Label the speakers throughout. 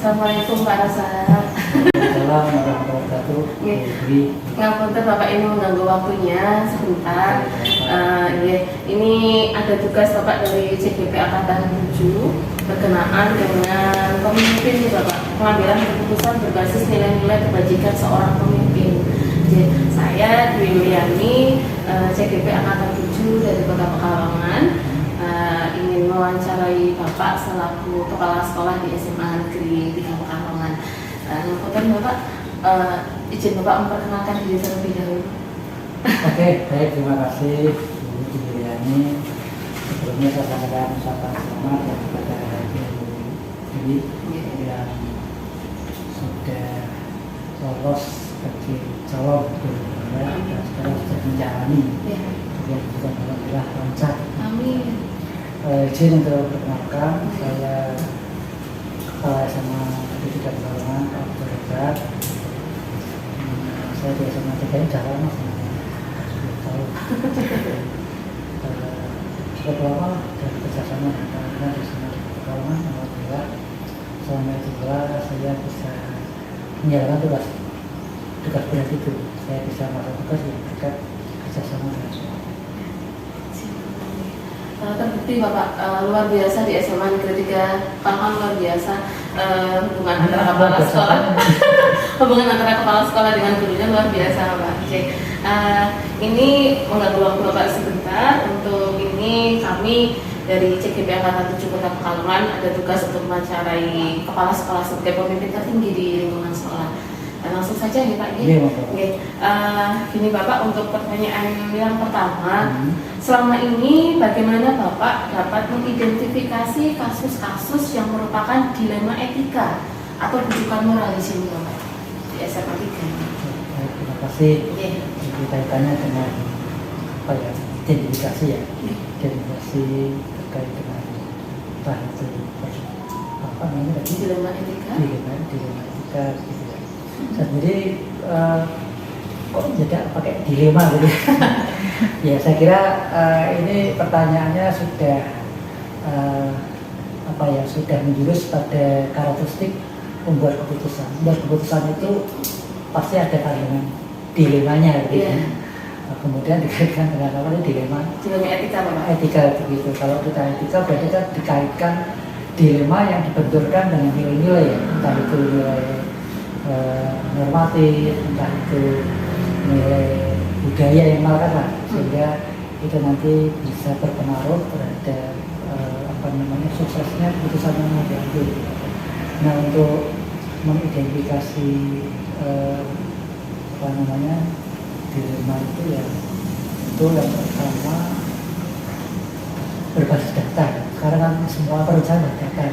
Speaker 1: Assalamualaikum Pak Rasa.
Speaker 2: Assalamualaikum warahmatullahi wabarakatuh.
Speaker 1: Ngapunten Bapak, ini mengganggu waktunya sebentar. Ini ada tugas Bapak dari CGP Angkatan 7 berkenaan dengan pemimpin nih Bapak, pengambilan keputusan berbasis nilai-nilai kebajikan seorang pemimpin. Jadi, saya Dwi Yuliani, CGP Angkatan 7 dari Kota Pekalongan, ingin mewawancarai Bapak selaku Kepala Sekolah di SMA Negeri 3 Pekalongan. Kemudian Bapak, izin Bapak memperkenalkan diri terlebih dahulu.
Speaker 2: Oke, baik, terima kasih Bu Juliani. Sebelumnya saya sampaikan ucapan selamat ya kepada Ibu yang sudah lolos bagi calon gubernur dan sekarang sudah menjalani yang juga alhamdulillah lancar.
Speaker 1: Amin.
Speaker 2: Izin untuk perkenalkan, saya Kepala SMA Negeri 3 Pekalongan, Pak Abdul Razak. Saya di SMA 3 ini jalan mas, cukup lama dari kerjasama dengan di SMA Pekalongan. Alhamdulillah selama itu pula saya bisa menjalankan tugas berat itu. Saya bisa melakukan tugas yang dekat kerjasama dengan sekolah.
Speaker 1: Terbukti Bapak luar biasa di SMA Negeri 3 Pekalongan, luar biasa hubungan antara kepala sekolah hubungan antara kepala sekolah dengan gurunya luar biasa Pak. Ini mengganggu waktu Bapak sebentar. Untuk ini kami dari CGP Angkatan 7 Kota Pekalongan ada tugas untuk mewawancarai kepala sekolah sebagai pemimpin tertinggi di lingkungan sekolah. Langsung saja ya Pak. Gini Bapak, untuk pertanyaan yang pertama, selama ini bagaimana Bapak dapat mengidentifikasi kasus-kasus yang merupakan dilema etika atau rujukan moral di sini Bapak di SMA 3?
Speaker 2: Terima kasih. Jadi kaitannya dengan apa ya, identifikasi ya, identifikasi terkait dengan entah itu apa namanya tadi,
Speaker 1: dilema etika.
Speaker 2: Dilema etika gitu ya. Saya sendiri kok tidak pakai dilema gitu ya. Saya kira ini pertanyaannya sudah apa ya, sudah menjurus pada karakteristik membuat keputusan. Membuat keputusan itu pasti ada kandungan dilemanya gitu. Kemudian dikaitkan dengan apa nih, dilema
Speaker 1: etika Bapak.
Speaker 2: Etika begitu. Kalau kita etika berarti kan dikaitkan dilema yang dibenturkan dengan nilai-nilai ya, entah itu nilai normatif, entah itu nilai budaya yang melekat lah, sehingga itu nanti bisa berpengaruh terhadap apa namanya, suksesnya keputusan yang mau diambil. Nah, untuk mengidentifikasi apa namanya dilema itu ya, itu yang pertama berbasis data. Sekarang kan semua perusahaan data,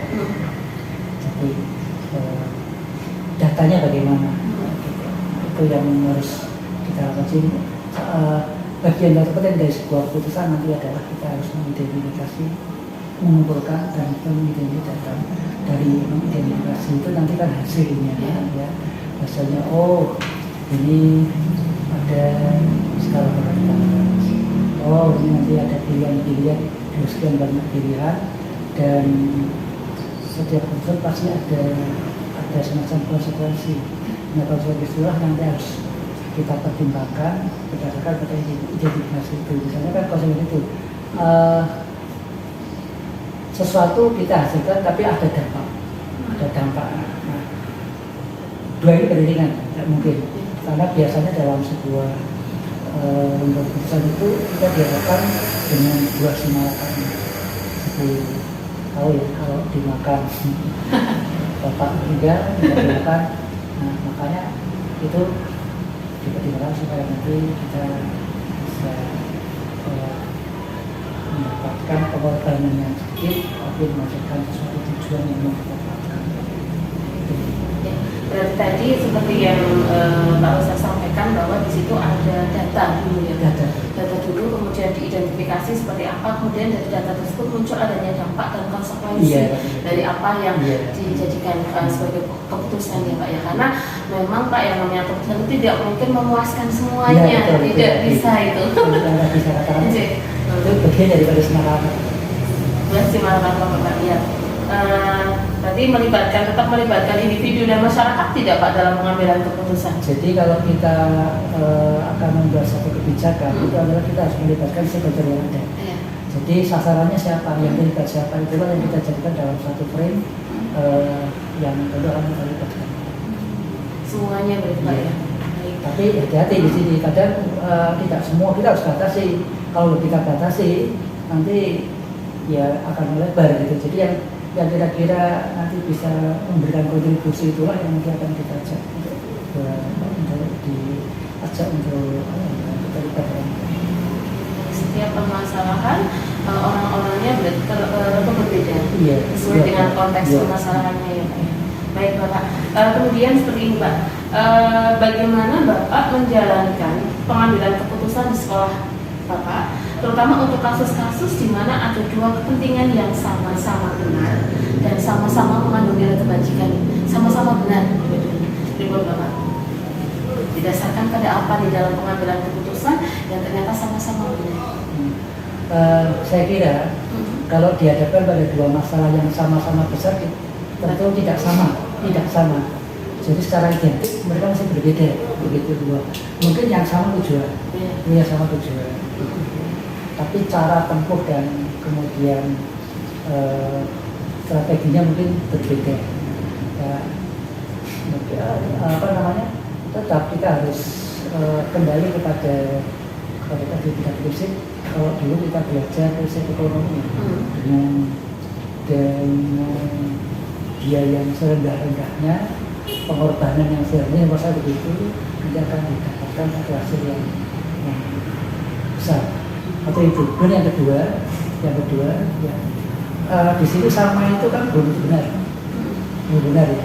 Speaker 2: jadi datanya bagaimana, itu yang harus kita lakukan. Bagian yang terpenting dari sebuah keputusan nanti adalah kita harus mengidentifikasi, mengumpulkan dan mengidentifikasi data. Dari mengidentifikasi itu nanti kan hasilnya ya, hasilnya oh ini ada skala prioritas, oh ini nanti ada pilihan-pilihan, sekian banyak pilihan, dan setiap keputusan pasti ada semacam konsekuensi. Nah, konsekuensi itulah nanti harus kita pertimbangkan berdasarkan pada identifikasi itu. Misalnya kan konsekuensi itu sesuatu kita hasilkan tapi ada dampak. Nah, dua ini beriringan, tidak mungkin, karena biasanya dalam sebuah membuat keputusan itu kita diharapkan dengan dua simalakam. Seperti tahu ya, kalau dimakan bapak meninggal tidak dimakan. Nah, makanya itu dipertimbangkan supaya nanti kita bisa mendapatkan pengorbanan yang sedikit tapi menghasilkan sesuatu tujuan yang mau kita dapatkan.
Speaker 1: Berarti tadi seperti yang Pak Ustaz sampaikan bahwa di situ ada data dulu ya, data dulu, kemudian diidentifikasi seperti apa, kemudian dari data tersebut muncul adanya dampak dan konsekuensi dari apa yang dijadikan sebagai keputusan ya Pak ya. Karena memang Pak, yang namanya keputusan itu tidak mungkin memuaskan semuanya, tidak bisa itu.
Speaker 2: Tidak bisa katakan itu bagian daripada simalakam.
Speaker 1: Simalakam Bapak ya. Berarti tetap melibatkan individu dan masyarakat tidak Pak dalam pengambilan keputusan?
Speaker 2: Jadi kalau kita akan membuat satu kebijakan, itu adalah kita harus melibatkan stakeholder yang ada.
Speaker 1: Iya.
Speaker 2: Jadi sasarannya siapa, yang terlibat siapa, itulah yang kita jadikan dalam satu frame yang tentu akan kita libatkan.
Speaker 1: Semuanya berarti Pak ya? Baik.
Speaker 2: Tapi hati-hati di sini, kadang tidak semua kita harus batasi. Kalau kita batasi, nanti ya akan melebar gitu. Jadi yang kira-kira nanti bisa memberikan kontribusi itulah yang nanti akan kita ajak untuk diajak untuk terlibat.
Speaker 1: Setiap permasalahan orang-orangnya berbeda,
Speaker 2: Iya,
Speaker 1: sesuai
Speaker 2: iya,
Speaker 1: dengan konteks
Speaker 2: iya.
Speaker 1: permasalahannya ya Pak. Baik Bapak. Kemudian seperti ini Pak, bagaimana Bapak menjalankan pengambilan keputusan di sekolah Bapak, terutama untuk kasus-kasus di mana ada dua kepentingan yang sama-sama benar dan sama-sama mengandung nilai kebajikan, sama-sama benar, ribut Bapak. Didasarkan pada apa di dalam pengambilan keputusan yang ternyata sama-sama benar.
Speaker 2: Saya kira kalau dihadapkan pada dua masalah yang sama-sama besar, tentu tidak sama. Jadi secara identik mereka masih berbeda, begitu dua. Mungkin yang sama tujuan, sama tujuan. Tapi cara tempuh dan kemudian strateginya mungkin berbeda. Ya, tetap kita harus kembali kepada tadi tidak prinsip. Kalau dulu kita belajar prinsip ekonomi dengan biaya yang serendah-rendahnya, pengorbanan yang serendah, masa begitu tidak akan didapatkan satu hasil yang besar. Atau itu. Dan yang kedua ya, di sini sama itu kan belum benar ya.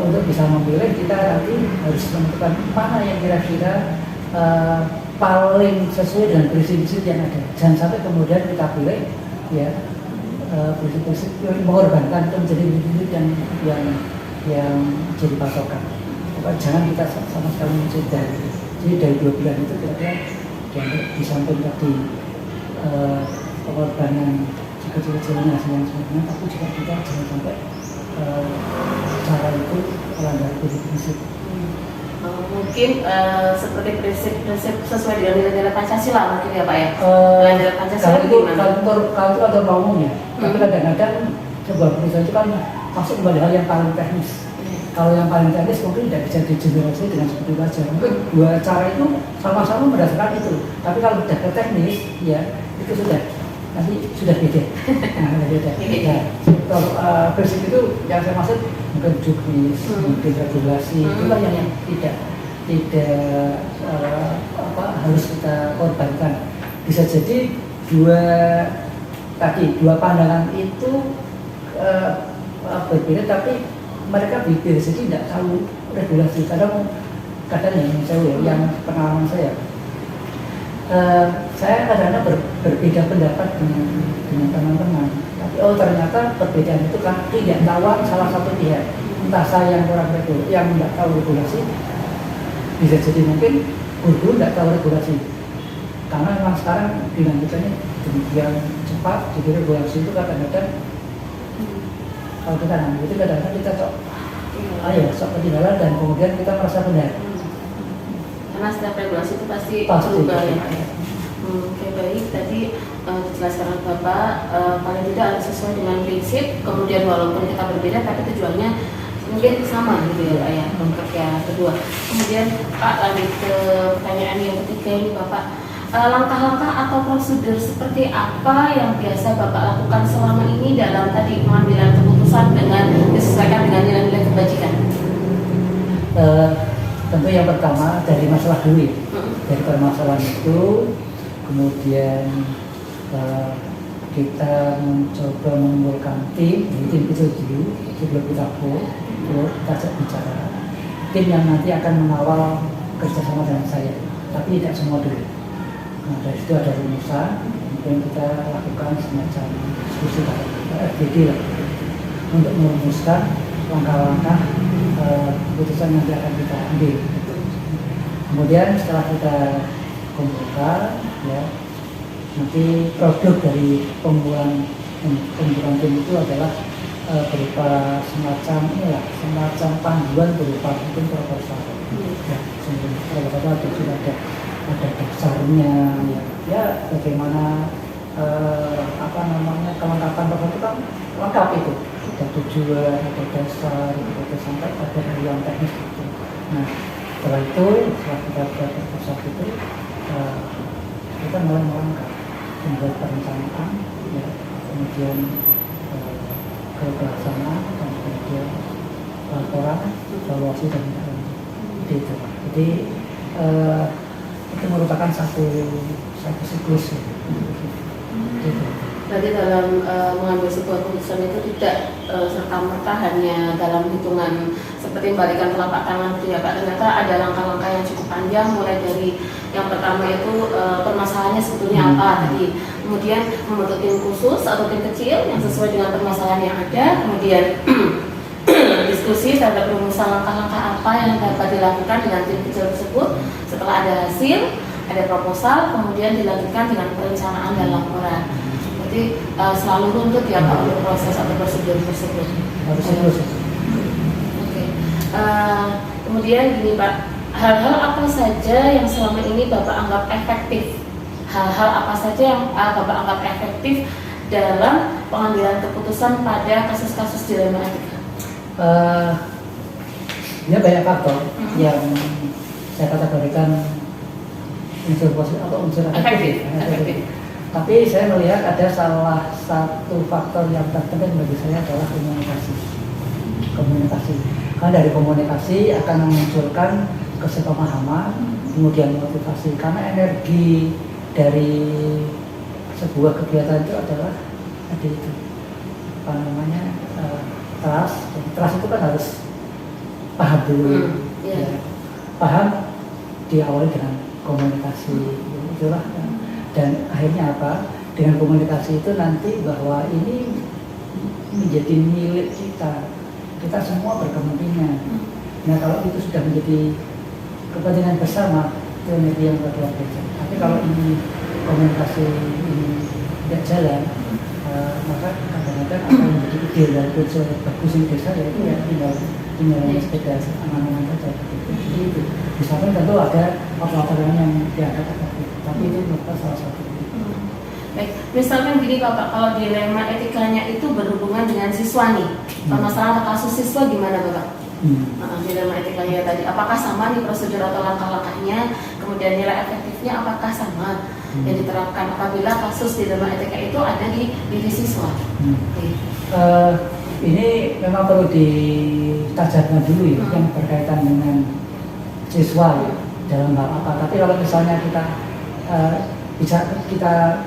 Speaker 2: Untuk bisa memilih kita nanti harus menentukan mana yang kira-kira paling sesuai dengan prinsip-prinsip yang ada. Jangan sampai kemudian kita pilih ya prinsip-prinsip yang mengorbankan itu menjadi prinsip yang jadi patokan. Jangan kita sama sekali mencintai. Jadi dari dua pilihan itu kira-kira di samping tadi pengorbanan kecil-kecilnya yang sebenarnya, tapi juga kita jangan sampai cara itu melanggar prinsip-prinsip.
Speaker 1: Mungkin seperti prinsip-prinsip sesuai dengan nilai-nilai Pancasila mungkin ya Pak ya. Nilai Pancasila
Speaker 2: kalau itu ada umumnya, tapi kadang-kadang sebuah keputusan itu kan masuk kepada hal yang paling teknis. Kalau yang paling teknis mungkin tidak bisa digeneralisasi dengan seperti itu saja. Mungkin dua cara itu sama-sama berdasarkan itu. Tapi kalau sudah ke teknis, ya itu nanti sudah beda. Nah, beda. Nah, kalau prinsip itu yang saya maksud mungkin juknis, mungkin regulasi, itulah yang tidak harus kita korbankan. Bisa jadi dua pandangan itu berbeda, tapi mereka bibir, jadi tidak tahu regulasi. Kadang yang pengalaman saya kadang-kadang berbeda pendapat dengan teman-teman. Tapi ternyata perbedaan itu kan tidak tahu salah satu pihak. Entah saya yang kurang regulasi, yang tidak tahu regulasi, bisa jadi mungkin guru tidak tahu regulasi. Karena memang sekarang dinamikanya demikian cepat, jadi regulasi itu kadang-kadang kalau kita ngambil itu kadang-kadang kita sok ketinggalan dan kemudian kita merasa benar.
Speaker 1: Karena setiap regulasi itu pasti berubah ya Pak. Oke baik, tadi dijelaskan Bapak paling tidak harus sesuai dengan prinsip, kemudian walaupun kita berbeda tapi tujuannya mungkin sama gitu ya Pak ya, untuk yang kedua. Kemudian Pak lanjut ke pertanyaan yang ketiga ini Bapak, langkah-langkah atau prosedur seperti apa yang biasa Bapak lakukan selama ini dalam tadi pengambilan keputusan dengan disesuaikan dengan nilai-nilai kebajikan?
Speaker 2: Tentu yang pertama dari masalah dulu, dari permasalahan itu, kemudian kita mencoba mengumpulkan tim kecil dulu sebelum kita kita ajak bicara. Tim yang nanti akan mengawal kerjasama dengan saya, tapi tidak semua dulu. Nah, dari situ ada rumusan, kemudian kita lakukan semacam diskusi FGD lah, untuk merumuskan langkah-langkah keputusan yang akan kita ambil. Kemudian setelah kita kumpulkan, ya, nanti produk dari pengumpulan pembentukan tim itu adalah berupa semacam panduan berupa mungkin proposal. Ya, proposal itu sudah ada dasarnya, ya bagaimana kelengkapan proposal itu kan lengkap itu, ada tujuan, ada dasar, ada sampai pada hal yang teknis itu. Nah, setelah kita buat proposal itu, kita mulai melangkah membuat perencanaan, ya, kemudian ke pelaksanaan, dan kemudian laporan, evaluasi dan itu. Jadi itu merupakan satu siklus. Gitu.
Speaker 1: Berarti dalam mengambil sebuah keputusan itu tidak serta-merta hanya dalam hitungan seperti membalikan telapak tangan itu ya Pak. Ternyata ada langkah-langkah yang cukup panjang, mulai dari yang pertama itu permasalahannya sebetulnya apa tadi, kemudian membentuk tim khusus atau tim kecil yang sesuai dengan permasalahan yang ada, kemudian diskusi terhadap rumusan langkah-langkah apa yang dapat dilakukan dengan tim kecil tersebut. Setelah ada hasil, ada proposal, kemudian dilanjutkan dengan perencanaan dan laporan. Jadi selalu runtut ya Pak untuk proses atau prosedur tersebut. Oke. Kemudian gini Pak, hal-hal apa saja yang selama ini Bapak anggap efektif? Hal-hal apa saja yang Bapak anggap efektif dalam pengambilan keputusan pada kasus-kasus dilema etika?
Speaker 2: Ya banyak faktor yang saya kategorikan unsur positif atau unsur efektif. Tapi saya melihat ada salah satu faktor yang terpenting bagi saya adalah komunikasi. Karena dari komunikasi akan memunculkan kesepemahaman, kemudian motivasi. Karena energi dari sebuah kegiatan itu adalah trust. Trust itu kan harus paham dulu, ya. Paham diawali dengan komunikasi, itulah. Dan akhirnya apa? Dengan komunikasi itu nanti bahwa ini menjadi milik kita semua berkepentingan. Nah kalau itu sudah menjadi kepentingan bersama, itu energi yang luar biasa. Tapi kalau ini komunikasi ini tidak jalan, maka kadang-kadang akan menjadi ide dan unsur bagus di desa, yaitu ya tinggal sekedar angan-angan saja. Jadi itu. Misalkan tentu ada operator yang diangkat, tapi itu merupakan salah satu.
Speaker 1: Baik, misalkan gini Bapak, kalau dilema etikanya itu berhubungan dengan siswa nih, permasalahan kasus siswa gimana Bapak? Dilema etikanya tadi, apakah sama nih prosedur atau langkah-langkahnya, kemudian nilai efektifnya apakah sama yang diterapkan apabila kasus dilema etika itu ada di diri siswa?
Speaker 2: Ini memang perlu ditajamkan dulu ya, yang berkaitan dengan siswa ya, dalam hal apa. Tapi kalau misalnya kita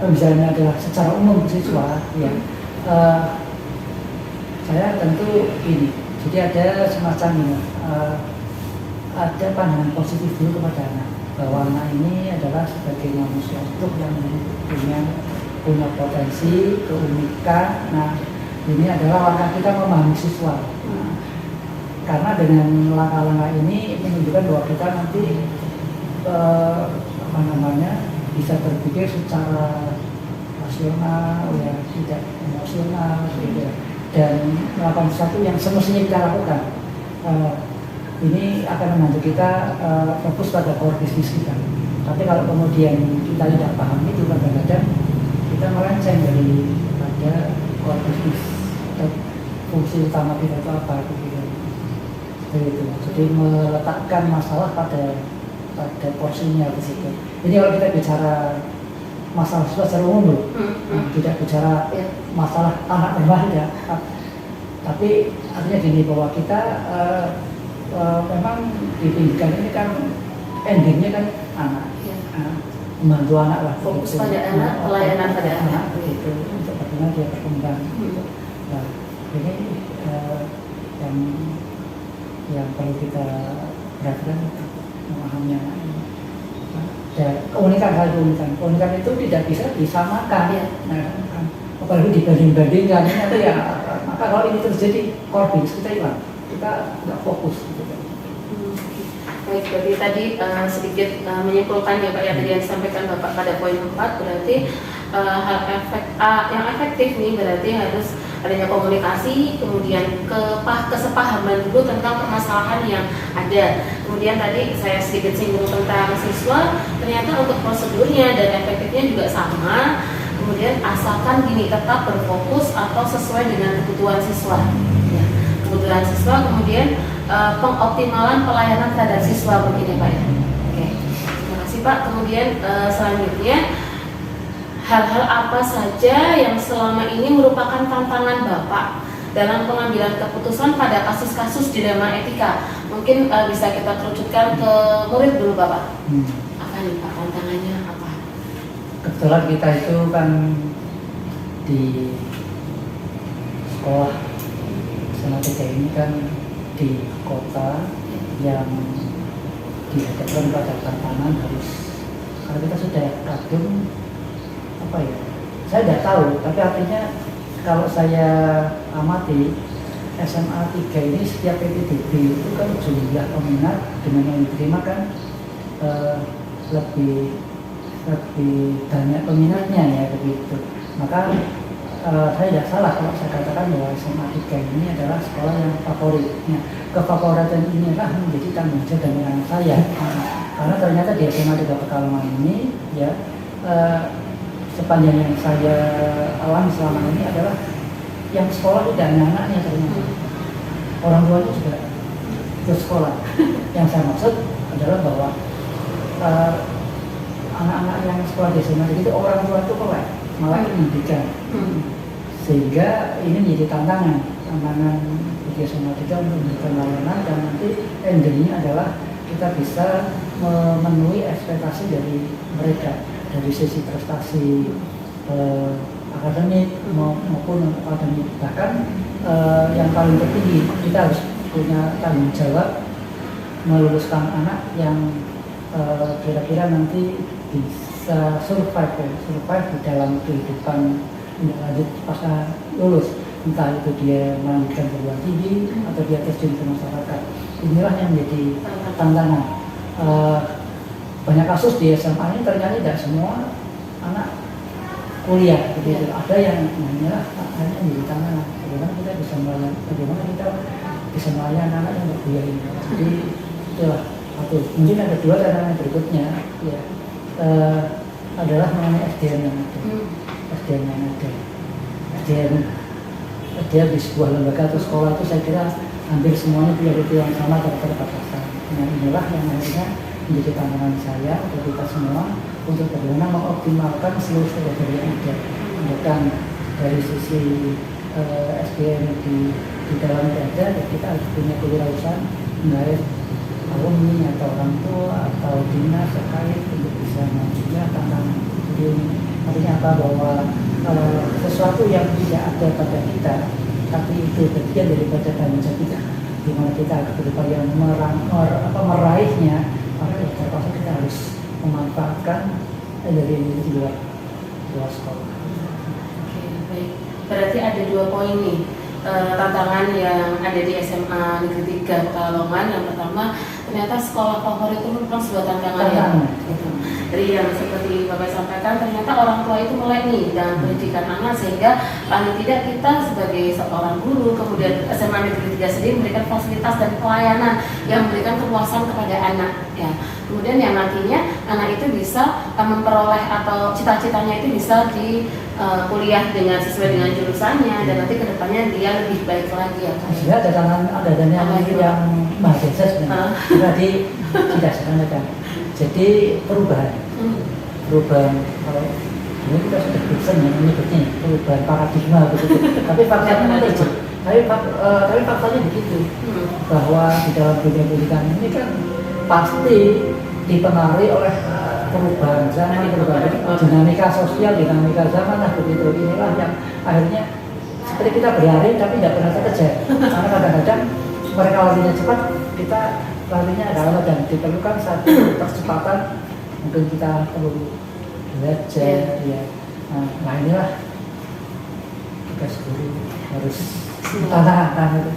Speaker 2: pembicaraannya adalah secara umum siswa, ya, saya tentu ini. Jadi ada semacam ini, ada pandangan positif dulu kepada anak, bahwa anak ini adalah sebagai manusia utuh yang punya potensi, keunikan. Nah, ini adalah langkah kita memahami siswa. Karena dengan langkah-langkah ini menunjukkan bahwa kita nanti bisa berpikir secara rasional, ya, tidak emosional, gitu, dan melakukan sesuatu yang semestinya kita lakukan. Ini akan membantu kita fokus pada core bisnis kita. Tapi kalau kemudian kita tidak paham itu, kadang-kadang kita melenceng pada core bisnis atau fungsi utama kita itu apa, gitu. Jadi meletakkan masalah pada porsinya di situ. Jadi kalau kita bicara masalah secara umum, tidak bicara masalah anak dan remaja, tapi artinya gini, bahwa kita memang di pendidikan ini kan endingnya kan anak, membantu anak lah.
Speaker 1: Fokus pada anak, pelayanan pada anak,
Speaker 2: begitu, untuk bagaimana dia berkembang. Nah, ini yang perlu kita perhatikan, memahami anak ini. Dan keunikan itu tidak bisa disamakan. Nah, apalagi dibanding-bandingkan, ini nanti ya, maka kalau ini terjadi core bisnis kita hilang, kita tidak fokus.
Speaker 1: Baik, berarti tadi sedikit menyimpulkan ya Pak, ya tadi yang disampaikan Bapak pada poin 4, berarti yang efektif nih berarti harus adanya komunikasi, kemudian kesepahaman dulu tentang permasalahan yang ada. Kemudian tadi saya sedikit singgung tentang siswa, ternyata untuk prosedurnya dan efektifnya juga sama. Kemudian asalkan gini, tetap berfokus atau sesuai dengan kebutuhan siswa. Ya, kebutuhan siswa, kemudian pengoptimalan pelayanan terhadap siswa mungkin ya Pak ya. Oke, terima kasih Pak. Kemudian selanjutnya, hal-hal apa saja yang selama ini merupakan tantangan Bapak dalam pengambilan keputusan pada kasus-kasus dilema etika? Mungkin bisa kita kerucutkan ke murid dulu Bapak. Apa nih Pak tantangannya apa?
Speaker 2: Kebetulan kita itu kan di sekolah SMA 3 ini kan di kota yang dihadapkan pada tantangan harus, karena kita sudah kadung apa ya, saya tidak tahu, tapi artinya kalau saya amati SMA 3 ini setiap PPDB itu kan jumlah peminat dengan yang diterima kan lebih banyak peminatnya ya begitu. Maka saya tidak salah kalau saya katakan bahwa SMA 3 ini adalah sekolah yang favorit. Nah, kefavoritan inilah menjadi tanggung jawab dan peran saya. Karena ternyata di SMA 3 Pekalongan ini ya sepanjang yang saya alami selama ini adalah yang sekolah tidak anak-anaknya ternyata. Orang tuanya juga ikut sekolah. Yang saya maksud adalah bahwa anak-anak yang sekolah di SMA itu orang tua itu malah pendidikan. Sehingga ini menjadi tantangan bagi SMA 3 untuk memberikan layanan, dan nanti endingnya adalah kita bisa memenuhi ekspektasi dari mereka dari sisi prestasi akademik maupun akademik. Bahkan yang paling tertinggi kita harus punya tanggung jawab meluluskan anak yang kira-kira nanti bisa survive di dalam kehidupan lanjut pasca lulus, entah itu dia melanjutkan perguruan tinggi atau dia terjun ke masyarakat. Inilah yang menjadi tantangan. Banyak kasus di SMA ini ternyata tidak semua anak kuliah gitu. Ada yang hanya menjadi tantangan. Bagaimana kita bisa melayani anak yang berkuliah ini. Jadi itulah satu. Mungkin ada dua tantangan berikutnya ya, adalah mengenai SDM yang ada. SDM di sebuah lembaga atau sekolah itu saya kira hampir semuanya punya yang sama dan keterbatasan. Nah inilah yang akhirnya menjadi tantangan saya untuk kita semua untuk bagaimana mengoptimalkan seluruh stakeholder yang ada. Bukan dari sisi SDM di dalam ada, kita harus punya kewirausahaan menggait alumni atau orang tua atau dinas terkait untuk bisa menunjukkan tantangan. Jadi artinya apa, bahwa sesuatu yang tidak ada pada kita tapi itu bagian daripada tanggung jawab kita, di mana kita berupaya meraihnya, maka terpaksa kita harus memanfaatkan dari luar sekolah.
Speaker 1: Oke, baik. Berarti ada dua poin nih tantangan yang ada di SMA Negeri 3 Pekalongan. Yang pertama, ternyata sekolah favorit itu merupakan sebuah tantangan ya. Dari yang seperti Bapak sampaikan, ternyata orang tua itu mulai nih dalam pendidikan anak, sehingga paling tidak kita sebagai seorang guru, kemudian SMA Negeri 3 sendiri memberikan fasilitas dan pelayanan yang memberikan kepuasan kepada anak ya. Kemudian yang nantinya anak itu bisa memperoleh atau cita-citanya itu bisa di kuliah dengan sesuai dengan jurusannya, dan nanti kedepannya dia lebih baik lagi ya Pak.
Speaker 2: Sebenarnya ada tantangan yang mahasiswa sebenarnya. Tadi tidak sebenarnya. Jadi perubahan kalau dulu kita sudah bisa menyebutnya perubahan paradigma begitu. Tapi faktanya itu, tapi faktanya begitu, bahwa di dalam dunia pendidikan ini kan pasti dipengaruhi oleh perubahan zaman, dinamika sosial, dinamika zaman lah begitu. Inilah yang akhirnya seperti kita berlari tapi tidak pernah terkejar. Karena kadang-kadang mereka larinya cepat, kita larinya adalah, dan diperlukan satu percepatan. Mungkin kita perlu belajar ya. Nah inilah tugas guru, harus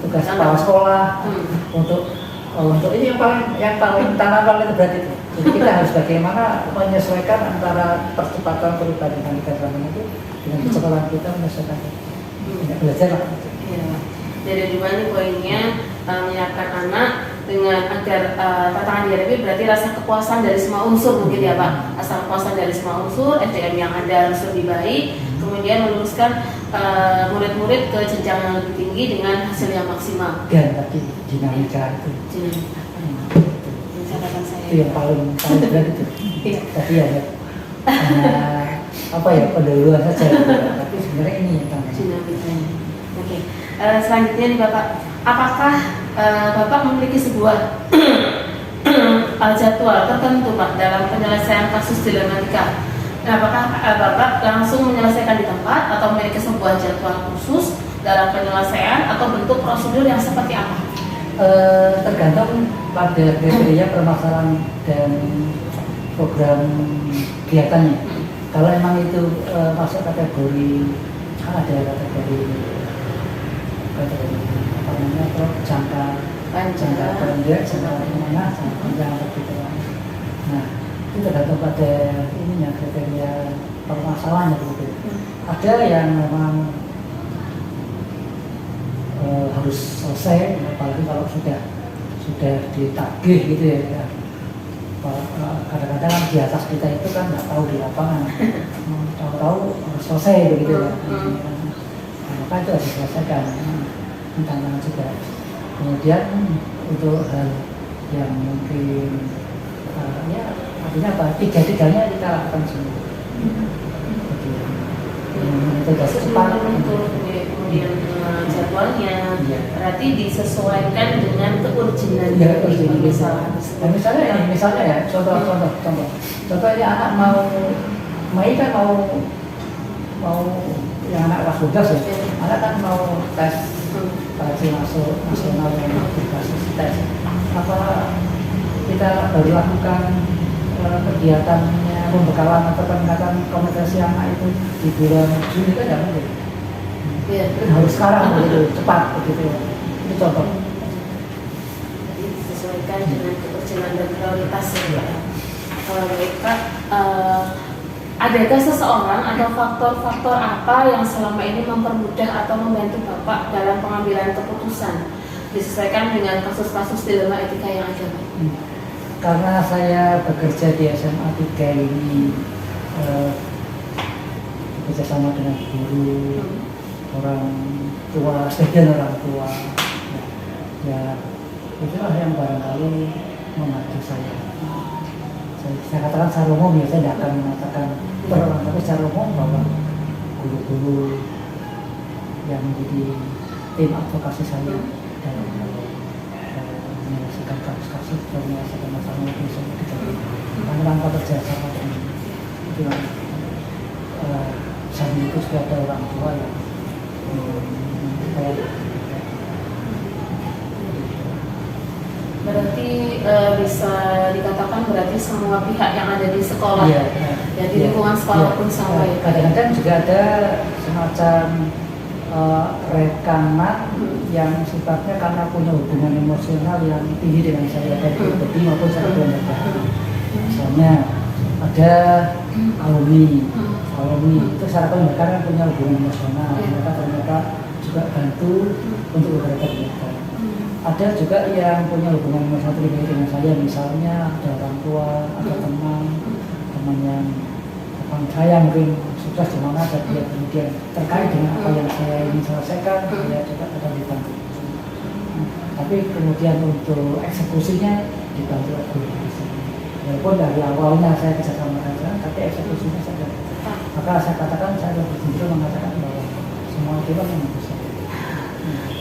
Speaker 2: tugas kepala sekolah untuk Untuk ini yang paling utama itu berarti itu. Jadi kita harus bagaimana menyesuaikan antara percepatan perubahan dinamika zaman itu dengan kecepatan kita menyesuaikan. Belajar lah.
Speaker 1: Ya. Jadi dua nih poinnya, menyiapkan anak dengan agar tantangan dihadapi berarti rasa kepuasan dari semua unsur mungkin ya Pak. Rasa kepuasan dari semua unsur, SDM yang ada harus lebih baik, kemudian meluruskan murid-murid ke jenjang yang lebih tinggi dengan hasil yang maksimal.
Speaker 2: Dan tadi dinamika itu.
Speaker 1: Dinamika. Catatan saya.
Speaker 2: Itu yang paling berat itu.
Speaker 1: Iya.
Speaker 2: Tapi ya hanya apa ya pendahuluan saja. Gitu. Tapi sebenarnya ini yang tantangan.
Speaker 1: Dinamikanya. Oke. Selanjutnya nih Bapak, apakah Bapak memiliki sebuah jadwal tertentu Pak dalam penyelesaian kasus dilematika? Apakah Bapak langsung menyelesaikan di tempat atau memiliki sebuah jadwal khusus dalam penyelesaian atau bentuk prosedur yang seperti apa?
Speaker 2: Tergantung pada kriteria permasalahan dan program kegiatannya. Kalau emang itu masuk kategori, kan ada kategori apa namanya, atau jangka pendek, jangka menengah, jangka panjang begitu. Nah, itu tergantung pada ininya kriteria permasalahannya begitu. Ada yang memang harus selesai, apalagi kalau sudah ditagih gitu ya. Kadang-kadang kan di atas kita itu kan nggak tahu di lapangan, tahu-tahu harus selesai begitu ya. Maka itu harus diselesaikan, tantangan juga. Kemudian untuk hal yang mungkin ya artinya apa, tiga-tiganya kita lakukan semua. Tugas cepat.
Speaker 1: Kemudian jadwalnya berarti disesuaikan dengan keurgenan
Speaker 2: misalnya ya contoh ini anak mau yang anak kelas 12 ya, anak kan mau tes seleksi masuk nasional yang berbasis tes, apa kita baru lakukan kegiatannya pembekalan atau peningkatan komunikasi anak itu di bulan Juni kan tidak mungkin.
Speaker 1: Ya.
Speaker 2: Harus sekarang begitu, cepat begitu. Itu contoh.
Speaker 1: Jadi disesuaikan dengan kepercayaan dan prioritas ya Pak. Baik Pak, adakah seseorang atau faktor-faktor apa yang selama ini mempermudah atau membantu Bapak dalam pengambilan keputusan disesuaikan dengan kasus-kasus dilema etika yang ada Pak?
Speaker 2: Karena saya bekerja di SMA 3 ini bekerja sama dengan guru, orang tua, sebagian orang tua, ya itulah yang barangkali membantu saya. Saya katakan secara umum ya, saya tidak akan mengatakan perorangan, tapi secara umum bahwa guru-guru yang menjadi tim advokasi saya dalam menyelesaikan kasus-kasus dan menyelesaikan masalah yang bisa terjadi. Karena tanpa kerja sama dengan itu, saya itu juga ada orang tua yang
Speaker 1: berarti bisa dikatakan berarti semua pihak yang ada di sekolah, ya di lingkungan sekolah pun sama ya.
Speaker 2: Kadang-kadang juga ada semacam rekanan yang sifatnya karena punya hubungan emosional yang tinggi dengan saya, baik pribadi maupun secara keluarga. Misalnya ada alumni itu secara keluarga punya hubungan emosional, mereka ternyata juga bantu untuk beberapa kegiatan. Ada juga yang punya hubungan emosional pribadi dengan saya, misalnya ada orang tua, ada teman yang saya mungkin sukses di mana, dan dia kemudian terkait dengan apa yang saya ingin selesaikan, dia juga akan dibantu. Tapi kemudian untuk eksekusinya dibantu oleh guru. Walaupun dari awalnya saya bisa sama saja, tapi eksekusinya saya. Maka saya katakan, saya lebih mengatakan bahwa semua itu kan yang bisa.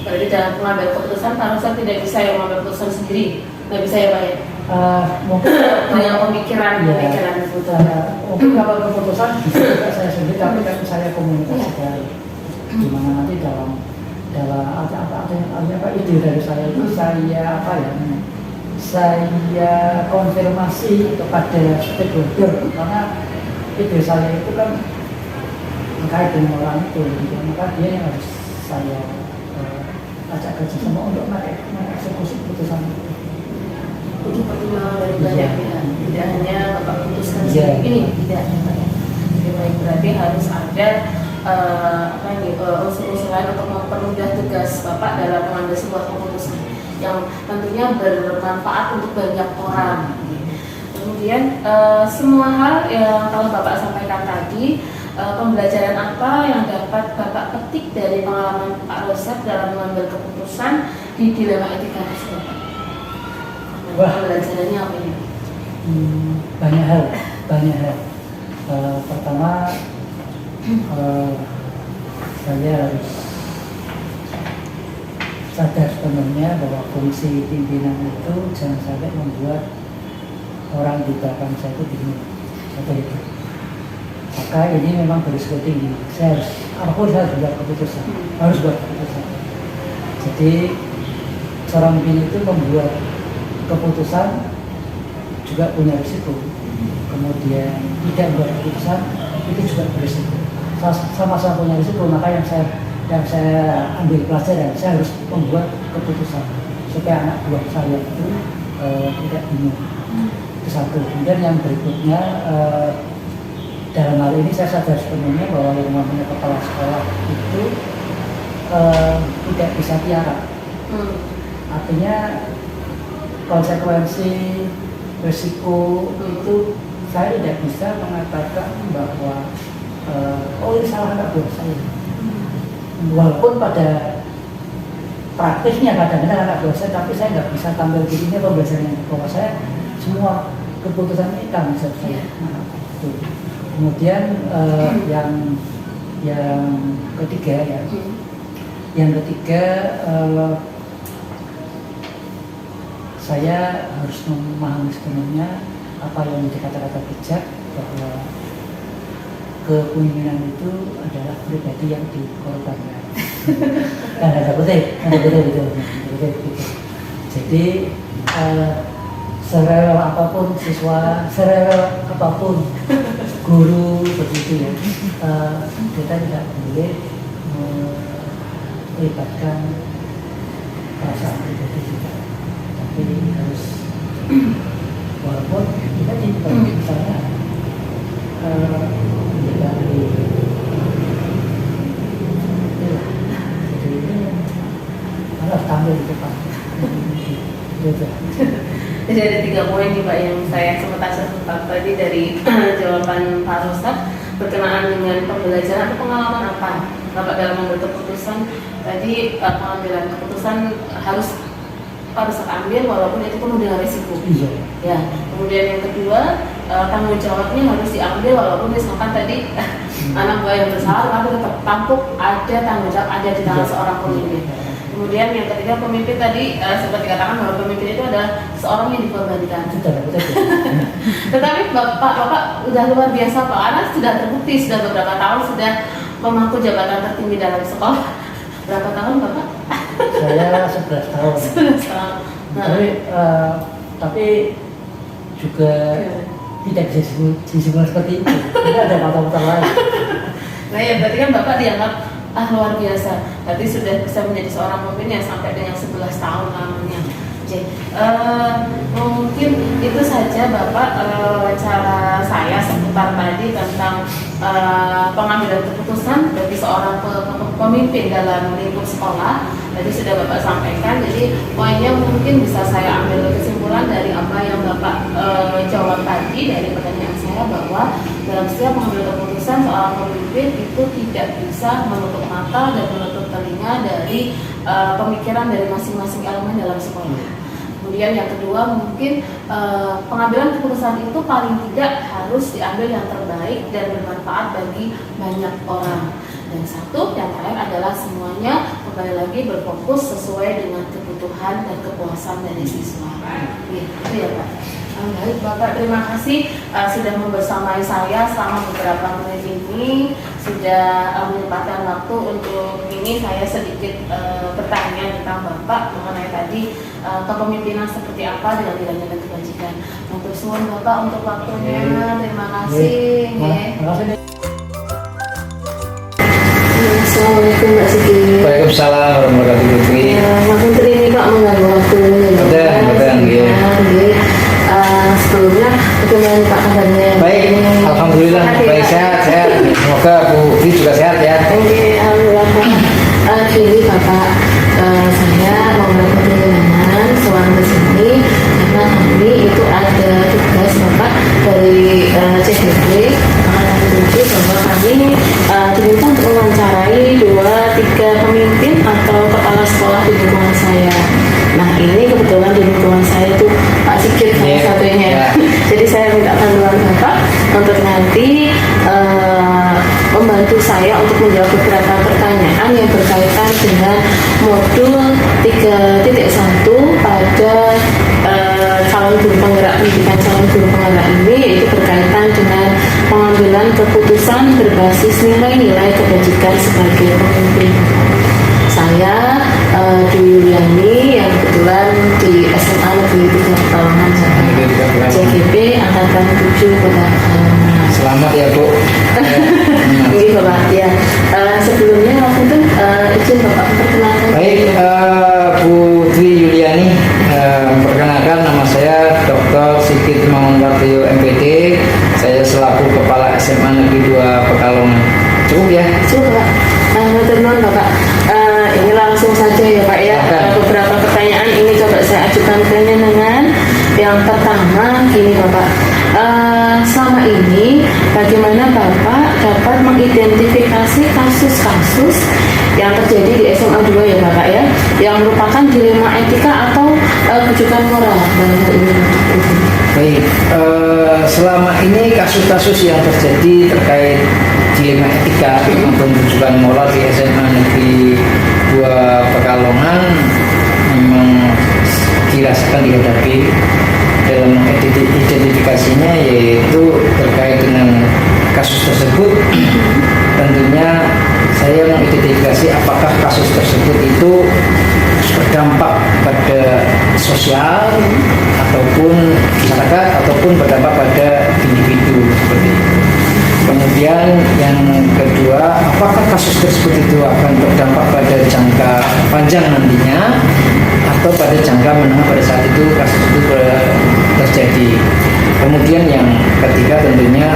Speaker 1: Berarti dalam pengambil keputusan harusnya tidak bisa yang mengambil keputusan sendiri, nggak bisa ya Pak ya?
Speaker 2: Mungkin
Speaker 1: dengan pemikiran
Speaker 2: mungkin kalau keputusan bisa juga saya sendiri, tapi kan saya komunikasikan gimana nanti dalam apa ide dari saya itu saya konfirmasi kepada stakeholder, karena ide saya itu kan terkait dengan orang itu, maka dia yang harus saya ajak kerjasama untuk mengeksekusi keputusan itu.
Speaker 1: pertimbangan dari banyak pihak, tidak hanya Bapak putuskan
Speaker 2: Iya.
Speaker 1: sendiri ini, tidak ya Pak ya. Jadi baik, berarti harus ada unsur-unsur lain untuk mempermudah tugas Bapak dalam mengambil sebuah keputusan yang tentunya bermanfaat untuk banyak orang. Kemudian semua hal yang kalau Bapak sampaikan tadi, pembelajaran apa yang dapat Bapak petik dari pengalaman Pak Rosep dalam mengambil keputusan di dilema etika tersebut?
Speaker 2: Wah.
Speaker 1: Pembelajarannya apa ini?
Speaker 2: Banyak hal. Pertama, saya harus sadar sepenuhnya bahwa fungsi pimpinan itu jangan sampai membuat orang di belakang saya itu bingung. Maka ini memang berisiko tinggi. Saya harus, apapun saya harus buat keputusan. Jadi seorang pimpinan itu membuat keputusan juga punya risiko. Kemudian tidak membuat keputusan itu juga berisiko. Sama-sama punya risiko. Maka yang saya ambil pelajaran, saya harus membuat keputusan supaya anak buah saya itu tidak bingung. Itu satu. Kemudian yang berikutnya, dalam hal ini saya sadar sepenuhnya bahwa yang namanya kepala sekolah itu tidak bisa tiara. Artinya konsekuensi risiko itu saya tidak bisa mengatakan bahwa ini salah anak buah saya. Walaupun pada praktisnya kadang-kadang anak buah saya, tapi saya nggak bisa tampil dirinya pembelajarannya bahwa saya semua keputusan ini tanggung jawab saya. Kemudian yang ketiga ya, saya harus memahami sepenuhnya apa yang menjadi kata-kata bijak bahwa kepemimpinan itu adalah pribadi yang dikorbankan. Ada kutip gitu. Jadi serewel apapun siswa, serewel apapun guru begitu ya, kita tidak boleh melibatkan perasaan pribadi kita. Tapi harus, walaupun kita misalnya dari harus tampil di depan.
Speaker 1: Jadi ada 3 poin nih Pak yang saya sempat tadi dari jawaban Pak Rosep berkenaan dengan pembelajaran atau pengalaman apa Bapak dalam mengambil keputusan. Tadi pengambilan keputusan harus ambil walaupun itu penuh dengan risiko. Ya. Kemudian yang kedua, tanggung jawabnya harus diambil walaupun misalkan tadi anak buah yang bersalah, tapi tetap tampuk ada tanggung jawab ada di tangan seorang pemimpin. Kemudian yang ketiga, pemimpin tadi seperti dikatakan bahwa pemimpin itu adalah seorang yang dikorbankan. Tetapi Bapak udah luar biasa Pak, karena sudah terbukti sudah beberapa tahun sudah memangku jabatan tertinggi dalam sekolah. Berapa tahun Bapak?
Speaker 2: Saya 11 tahun.
Speaker 1: 11 tahun.
Speaker 2: Tapi juga tidak bisa disebut seperti itu. Tidak ada kata-kata lain.
Speaker 1: Nah ya berarti kan Bapak dianggap luar biasa. Berarti sudah bisa menjadi seorang pemimpin yang sampai dengan 11 tahun lamanya. Mungkin itu saja Bapak wawancara saya seputar tadi tentang pengambilan keputusan bagi seorang pemimpin dalam lingkup sekolah. Tadi sudah Bapak sampaikan, jadi poinnya mungkin bisa saya ambil kesimpulan dari apa yang Bapak jawab tadi dari pertanyaan saya, bahwa dalam setiap mengambil keputusan seorang pemimpin itu tidak bisa menutup mata dan menutup telinga dari pemikiran dari masing-masing elemen dalam sekolah. Kemudian yang kedua, mungkin pengambilan keputusan itu paling tidak harus diambil yang terbaik dan bermanfaat bagi banyak orang. Dan satu, yang terakhir adalah semuanya kembali lagi berfokus sesuai dengan kebutuhan dan kepuasan dari siswa. Itu ya Pak. Baik Bapak, terima kasih sudah membersamai saya selama beberapa menit ini, sudah menyempatkan waktu untuk ini. Saya sedikit bertanya tentang Bapak mengenai tadi kepemimpinan seperti apa dengan nilai dan kebajikan. Untuk semua Bapak untuk waktunya, terima kasih. Assalamualaikum Mbak Siti.
Speaker 3: Waalaikumsalam warahmatullahi wabarakatuh.
Speaker 1: Maafkan ini Pak mengganggu waktu.
Speaker 3: Betul.
Speaker 1: kabarnya?
Speaker 3: Baik, alhamdulillah baik, sehat. Semoga Bu Dwi juga sehat ya.
Speaker 1: Oke, alhamdulillah Pak. Jadi Bapak, saya mau melakukan perjalanan sewaktu ke sini karena kami itu ada tugas Bapak dari CDP akan menuju bahwa kami diminta untuk mewawancarai 2-3 pemimpin atau kepala sekolah di lingkungan saya. Nah ini kebetulan di lingkungan saya itu Pak Sigit salah satunya. Jadi saya minta bantuan Bapak untuk nanti membantu saya untuk menjawab beberapa pertanyaan yang berkaitan dengan modul 3.1 pada calon guru penggerak pendidikan calon guru penggerak ini, yaitu berkaitan dengan pengambilan keputusan berbasis nilai-nilai kebajikan sebagai pemimpin. Saya Dwi Yuliani yang kebetulan di SMA Negeri 3 Pekalongan CGP angkatan 7 Kota Pekalongan.
Speaker 3: Selamat ya Bu.
Speaker 1: Ini Bapak ya. Sebelumnya waktu itu izin Bapak memperkenalkan.
Speaker 3: Baik, Bu Dwi Yuliani, perkenalkan nama saya Dr. Sigit Mangunkartio MPD. Saya selaku Kepala SMA Negeri 2 Pekalongan. Cukup ya?
Speaker 1: Cukup Pak. Teman Bapak, ini langsung saja ya Pak ya. Beberapa pertanyaan ini coba saya ajukan ke Nenengan. Yang pertama gini Bapak, selama ini bagaimana Bapak dapat mengidentifikasi kasus-kasus yang terjadi di SMA 2 ya Bapak ya, yang merupakan dilema etika atau kejutan moral dalam hal ini?
Speaker 3: Baik, selama ini kasus-kasus yang terjadi terkait dilema etika maupun kejutan moral di SMA Negeri 2 Pekalongan memang dirasakan dihadapi. Dalam identifikasinya yaitu terkait dengan kasus tersebut. Tentunya saya mengidentifikasi apakah kasus tersebut itu berdampak pada sosial ataupun masyarakat ataupun berdampak pada individu seperti itu. Kemudian yang kedua, apakah kasus tersebut itu akan berdampak pada jangka panjang nantinya atau pada jangka menengah pada saat itu kasus itu terjadi. Kemudian yang ketiga tentunya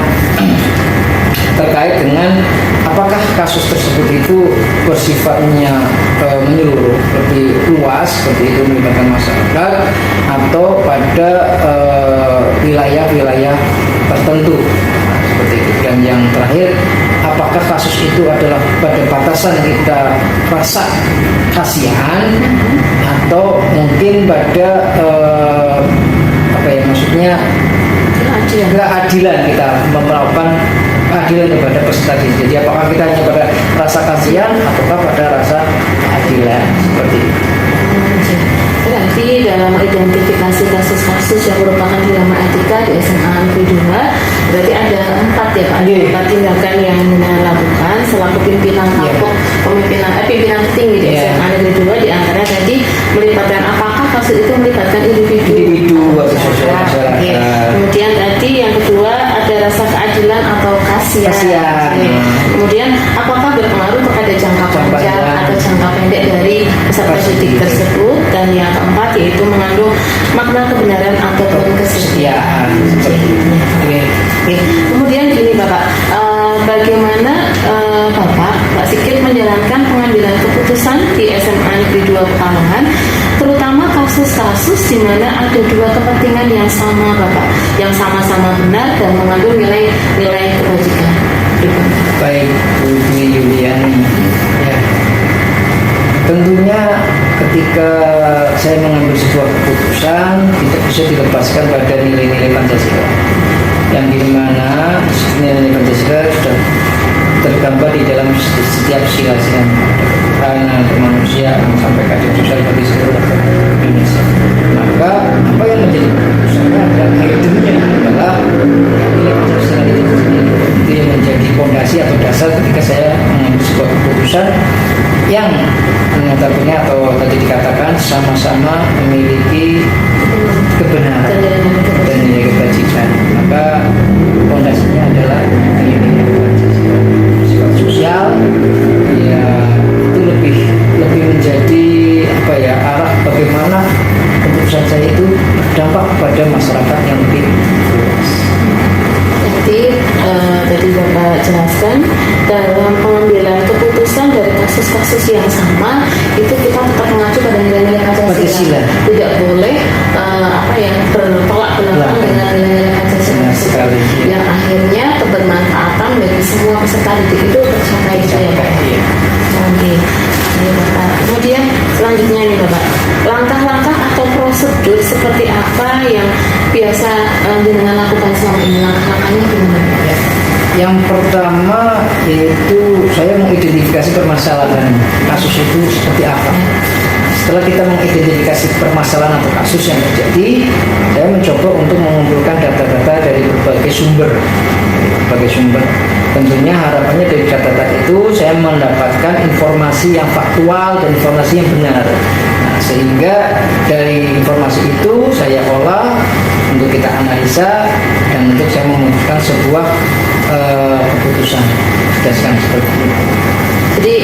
Speaker 3: terkait dengan apakah kasus tersebut itu bersifatnya menyeluruh lebih luas seperti itu melibatkan masyarakat atau pada wilayah-wilayah tertentu seperti itu. Dan yang terakhir, apakah kasus itu adalah pada batasan kita rasa kasihan atau mungkin pada maksudnya keadilan kita melakukan keadilan kepada peserta didik. Jadi apakah kita hanya pada rasa kasihan ataukah pada rasa keadilan seperti itu.
Speaker 1: Berarti dalam identifikasi kasus-kasus yang merupakan dilema etika di SMA Negeri 2, berarti ada 4 ya Pak, 4 tindakan yang dilakukan selaku pimpinan kelompok pimpinan tinggi di SMA Negeri 2, di antaranya tadi melibatkan apakah kasus itu melibatkan individu
Speaker 3: atau sosial.
Speaker 1: Kemudian tadi yang kedua ada rasa keadilan atau kasihan. Kemudian apakah berpengaruh kepada jangka panjang atau jangka pendek dari peserta didik tersebut, dan yang keempat yaitu mengandung makna kebenaran ataupun kesetiaan. Kemudian gini Bapak, bagaimana Pak Sigit menjalankan pengambilan keputusan di SMA Negeri 2 Pekalongan, terutama kasus-kasus di mana ada dua kepentingan yang sama Bapak, yang sama-sama benar dan mengandung nilai kebajikan.
Speaker 3: Baik, Bu Dwi Yuliani, ya. Tentunya ketika saya mengambil sebuah keputusan tidak bisa dilepaskan pada nilai-nilai Pancasila, yang dimana nilai-nilai Pancasila sudah tergambar di dalam setiap sila-sila ketuhanan, kemanusiaan sampai keadilan sosial bagi seluruh Indonesia. Maka apa yang menjadi keputusannya adalah akhirnya adalah nilai Pancasila itu yang menjadi fondasi atau dasar ketika saya mengambil sebuah keputusan yang notabene atau tadi dikatakan sama-sama memiliki kebenaran dan nilai kebajikan. Maka fondasinya adalah nilai Pancasila. Sifat sosial ya itu lebih menjadi arah bagaimana keputusan saya itu berdampak pada masyarakat yang lebih luas.
Speaker 1: Jadi tadi Bapak jelaskan dalam pengambilan keputusan dari kasus-kasus yang sama itu kita tetap mengacu pada nilai-nilai Pancasila.
Speaker 3: Pancasila.
Speaker 1: Tidak boleh bertolak belakang dengan nilai-nilai Pancasila
Speaker 3: sekali.
Speaker 1: yang akhirnya kebermanfaatan bagi semua peserta didik itu tercapai gitu ya Pak. Oke. Ini Bapak. Kemudian selanjutnya nih Bapak, langkah-langkah atau prosedur seperti apa yang biasa dengan lakukan selama ini, langkah-langkahnya gimana Pak?
Speaker 3: Yang pertama yaitu saya mengidentifikasi permasalahan kasus itu seperti apa. Setelah kita mengidentifikasi permasalahan atau kasus yang terjadi, saya mencoba untuk mengumpulkan data-data dari berbagai sumber. Tentunya harapannya dari data-data itu saya mendapatkan informasi yang faktual dan informasi yang benar. Nah, sehingga dari informasi itu saya olah untuk kita analisa dan untuk saya memutuskan sebuah keputusan berdasarkan seperti itu.
Speaker 1: Jadi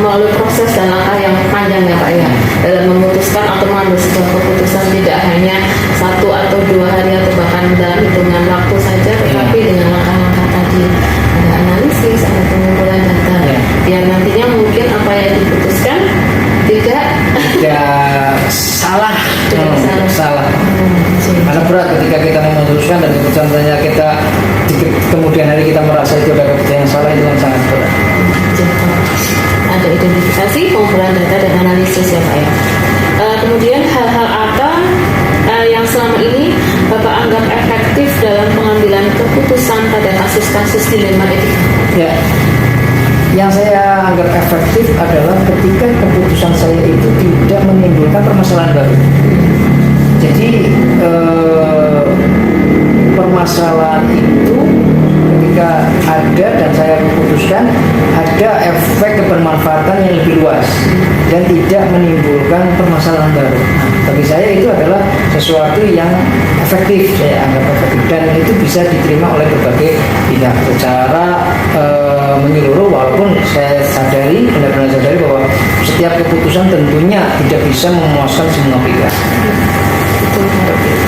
Speaker 1: melalui proses dan langkah yang panjang ya Pak ya, dalam memutuskan atau mengambil sebuah keputusan tidak hanya 1 atau 2 hari atau bahkan dalam hitungan waktu saja, tetapi dengan langkah-langkah tadi, ada analisis, ada pengumpulan data, biar nantinya mungkin apa yang diputuskan tidak
Speaker 3: salah.
Speaker 1: salah.
Speaker 3: Karena berat ketika kita memutuskan dan keputusan ternyata kita di kemudian hari kita merasa itu ada keputusan yang salah, itu yang sangat berat.
Speaker 1: Ada identifikasi, pengumpulan data dan analisis ya Pak ya. Kemudian hal-hal apa yang selama ini Bapak anggap efektif dalam pengambilan keputusan pada kasus-kasus dilema etika?
Speaker 3: Ya, yang saya anggap efektif adalah ketika keputusan saya itu tidak menimbulkan permasalahan baru. Jadi permasalahan itu ketika ada dan saya putuskan ada efek kebermanfaatan yang lebih luas dan tidak menimbulkan permasalahan baru. Nah, bagi saya itu adalah sesuatu yang efektif, saya anggap efektif, dan itu bisa diterima oleh berbagai pihak secara menyeluruh. Walaupun saya sadari, benar-benar sadari bahwa setiap keputusan tentunya tidak bisa memuaskan semua pihak.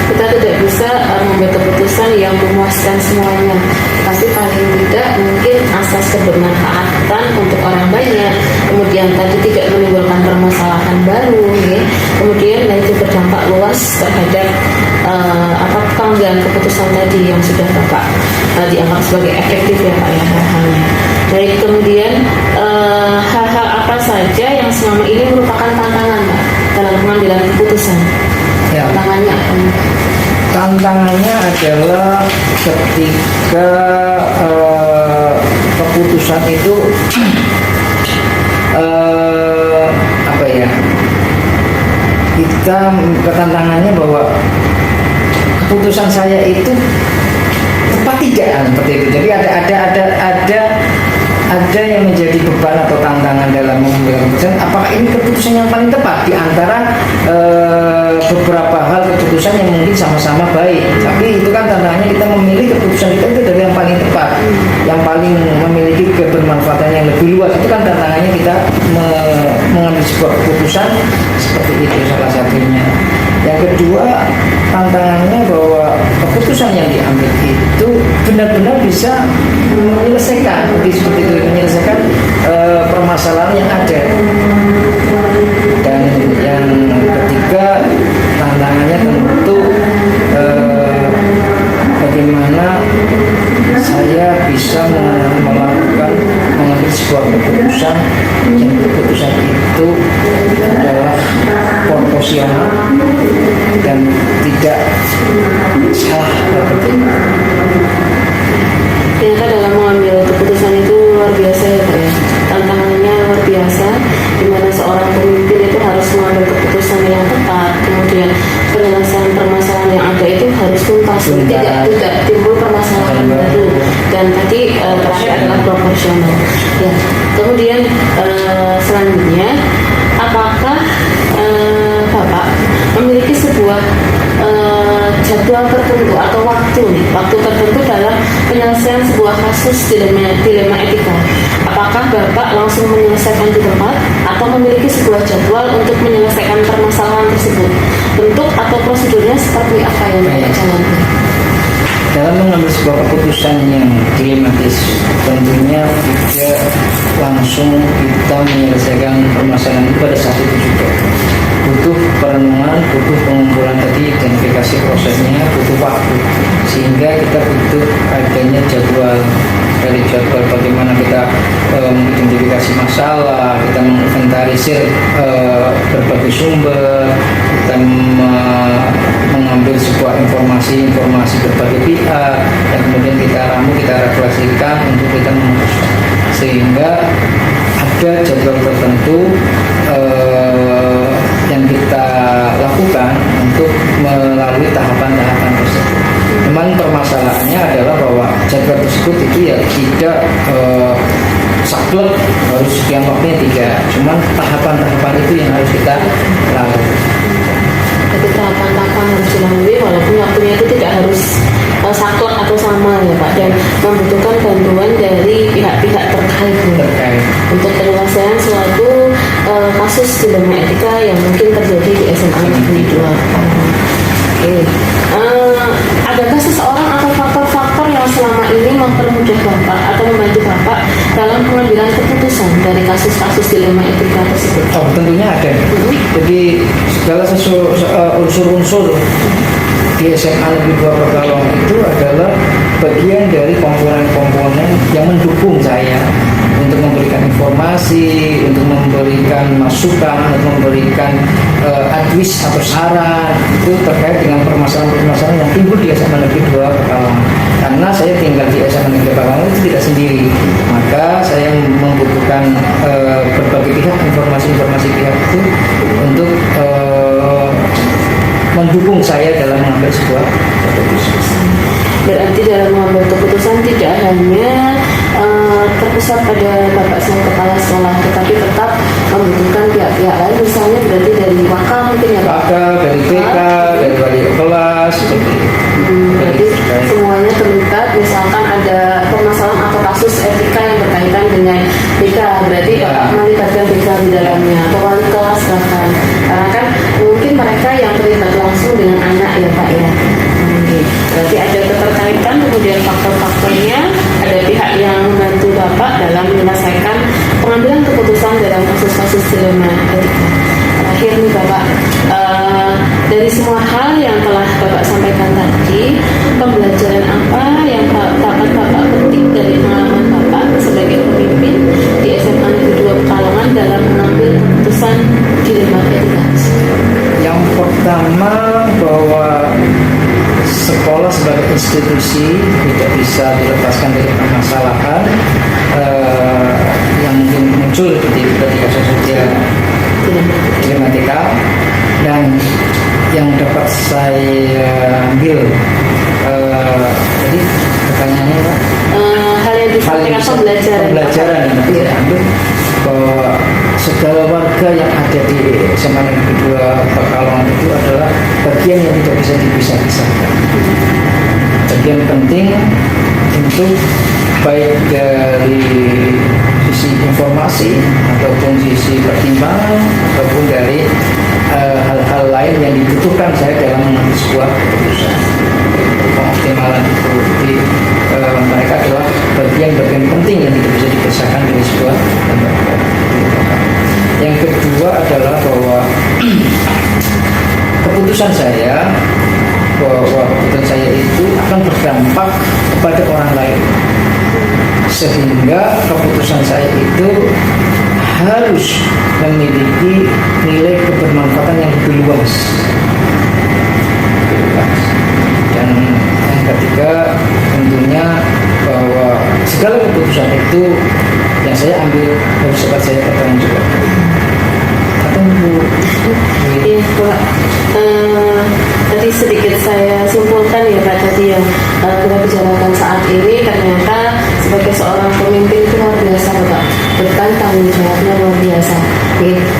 Speaker 1: Kita tidak bisa membuat keputusan yang memuaskan semuanya, tapi paling tidak mungkin asas kebermanfaatan untuk orang banyak, kemudian tadi tidak menimbulkan permasalahan baru, ya. Kemudian itu berdampak luas terhadap pengambilan keputusan tadi yang sudah Bapak dianggap sebagai efektif ya Pak ya hal-halnya. Baik, kemudian hal-hal apa saja yang selama ini merupakan tantangan Pak dalam pengambilan keputusan?
Speaker 3: Ya.
Speaker 1: Tantangannya
Speaker 3: adalah ketika keputusan itu kita tantangannya bahwa keputusan saya itu tepat tidak seperti itu. Jadi ada yang menjadi beban atau tantangan dalam mengambil keputusan. Apakah ini keputusan yang paling tepat di antara beberapa hal keputusan yang mungkin sama-sama baik, tapi itu kan tantangannya kita memilih keputusan itu dari yang paling tepat, yang paling memiliki kebermanfaatan yang lebih luas. Itu kan tantangannya kita mengambil sebuah keputusan seperti itu salah satunya. Yang kedua, tantangannya bahwa keputusan yang diambil itu benar-benar bisa menyelesaikan menyelesaikan permasalahan yang ada. Dan yang ketiga, tantangannya tentu bagaimana saya bisa mengambil sebuah keputusan dan keputusan itu adalah proporsional dan tidak salah.
Speaker 1: Ternyata dalam mengambil keputusan itu luar biasa ya Pak ya. Tantangannya luar biasa, di mana seorang pemimpin itu harus mengambil keputusan yang tepat, kemudian penyelesaian permasalahan yang ada itu harus tuntas, tidak timbul permasalahan baru, dan tadi terakhir adalah proporsional. Ya. Kemudian selanjutnya, apakah Bapak memiliki sebuah jadwal tertentu atau waktu tertentu dalam penyelesaian sebuah kasus dilema etika? Apakah Bapak langsung menyelesaikan di tempat atau memiliki sebuah jadwal untuk menyelesaikan permasalahan tersebut? Bentuk atau prosedurnya seperti apa yang Bapak jalankan?
Speaker 3: Dalam mengambil sebuah keputusan keputusan yang dilematis. Tentunya tidak langsung kita menyelesaikan permasalahan itu pada saat itu juga. Butuh perenungan, butuh pengumpulan tadi, identifikasi prosesnya, butuh waktu. Sehingga kita butuh adanya jadwal, dari jadwal bagaimana kita mengidentifikasi masalah, kita menginventarisir berbagai sumber, kita mengambil sebuah informasi berbagai pihak, dan kemudian kita ramu, kita refleksikan untuk kita memutuskan. Sehingga ada jadwal tertentu yang kita lakukan untuk melalui tahapan-tahapan tersebut. Memang permasalahannya adalah bahwa jadwal tersebut itu ya tidak saklek harus sekian waktunya, tidak. Cuman tahapan-tahapan itu yang harus kita lalui.
Speaker 1: Jadi tahapan-tahapan harus dilalui walaupun waktunya itu tidak harus saklek atau sama ya Pak, dan membutuhkan bantuan dari pihak-pihak terkait untuk penyelesaian suatu kasus dilema etika yang mungkin terjadi di SMA Negeri 2. Oke. Adakah seseorang atau faktor-faktor yang selama ini mempermudah Bapak atau membantu Bapak dalam pengambilan keputusan dari kasus-kasus dilema etika tersebut?
Speaker 3: Oh, tentunya ada. Jadi segala unsur-unsur di SMA Negeri 2 Pekalongan itu adalah bagian dari komponen-komponen yang mendukung saya untuk memberikan informasi, untuk memberikan masukan, untuk memberikan advice atau saran itu terkait dengan permasalahan-permasalahan yang timbul di SMA Negeri 2 Pekalongan. Karena saya tinggal di SMA Negeri Pekalongan itu tidak sendiri, maka saya membutuhkan berbagai pihak, informasi-informasi pihak itu untuk mendukung saya dalam mengambil sebuah keputusan.
Speaker 1: Berarti dalam mengambil keputusan tidak hanya terpusat pada Bapak sebagai kepala sekolah, tetapi tetap membutuhkan pihak-pihak lain, misalnya berarti dari wakil mungkin ya Pak?
Speaker 3: Wakil, dari TK, dari wali kelas.
Speaker 1: Berarti semuanya terlibat, misalkan ada permasalahan atau kasus etika yang berkaitan dengan BK, berarti Bapak melibatkan BK di dalamnya, atau wali kelas bahkan. Karena kan mungkin mereka yang terlibat langsung dengan anak ya Pak ya. Berarti ada keterkaitan, kemudian faktor-faktornya, ada pihak yang membantu Bapak dalam menyelesaikan pengambilan keputusan dalam kasus-kasus dilema etika. Terakhir nih Bapak, dari semua hal yang telah Bapak sampaikan tadi, pembelajaran apa yang dapat Bapak petik dari pengalaman Bapak sebagai pemimpin di SMA Negeri 2 Pekalongan dalam mengambil keputusan dilema etika?
Speaker 3: Yang pertama, bahwa sekolah sebagai institusi tidak bisa dilepaskan dari permasalahan yang mungkin muncul ketika sosial dilematika, dan yang dapat saya ambil jadi pertanyaannya Pak,
Speaker 1: hal yang disampaikan pembelajaran
Speaker 3: yang saya ambil bahwa segala warga yang ada di SMA Negeri 2 Pekalongan itu adalah bagian yang tidak bisa dipisah-pisahkan, bagian penting untuk baik dari sisi informasi ataupun sisi pertimbangan ataupun dari hal-hal lain yang dibutuhkan saya dalam mengambil sebuah keputusan. Pengoptimalan itu di mereka adalah bagian-bagian penting yang tidak bisa dipisahkan dari sebuah lembaga. Yang kedua adalah bahwa keputusan saya itu akan berdampak kepada orang lain, sehingga keputusan saya itu harus memiliki nilai kebermanfaatan yang lebih luas. Dan yang ketiga tentunya bahwa segala keputusan itu yang saya ambil harus dapat saya bertanggung jawab.
Speaker 1: Iya Pak, tadi sedikit saya simpulkan ya Pak, tadi yang kita bicarakan saat ini ternyata sebagai seorang pemimpin itu luar biasa Pak, bukan tanggung jawabnya luar biasa.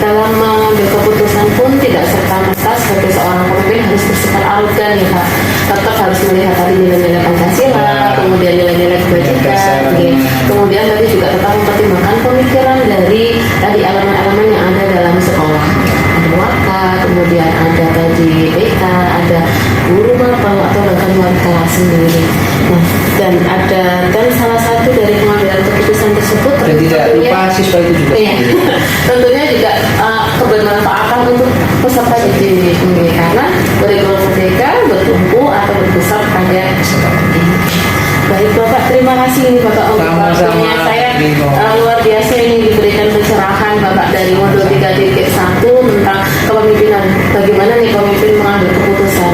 Speaker 1: Dalam mengambil keputusan pun tidak serta-merta sebagai seorang pemimpin harus bersikap arogan ya Pak, tetap harus melihat tadi nilai-nilai Pancasila, kemudian nilai-nilai kebajikan, kemudian tadi juga tetap mempertimbangkan pemikiran dari elemen-elemen yang ada dalam sekolah. Ada wakil, kemudian ada tadi BK, ada guru bapak atau bahkan wali kelas sendiri. Nah, dan salah satu dari pengambilan keputusan tersebut
Speaker 3: Dan tidak lupa siswa itu juga.
Speaker 1: iya, tentunya juga bermanfaatan untuk peserta didik ini karena kurikulum merdeka bertumpu atau berpusat pada peserta didik. Baik Bapak, terima kasih ini Bapak untuk waktunya. Saya luar biasa ini diberikan pencerahan Bapak dari modul 3.1 tentang kepemimpinan, bagaimana nih pemimpin mengambil keputusan.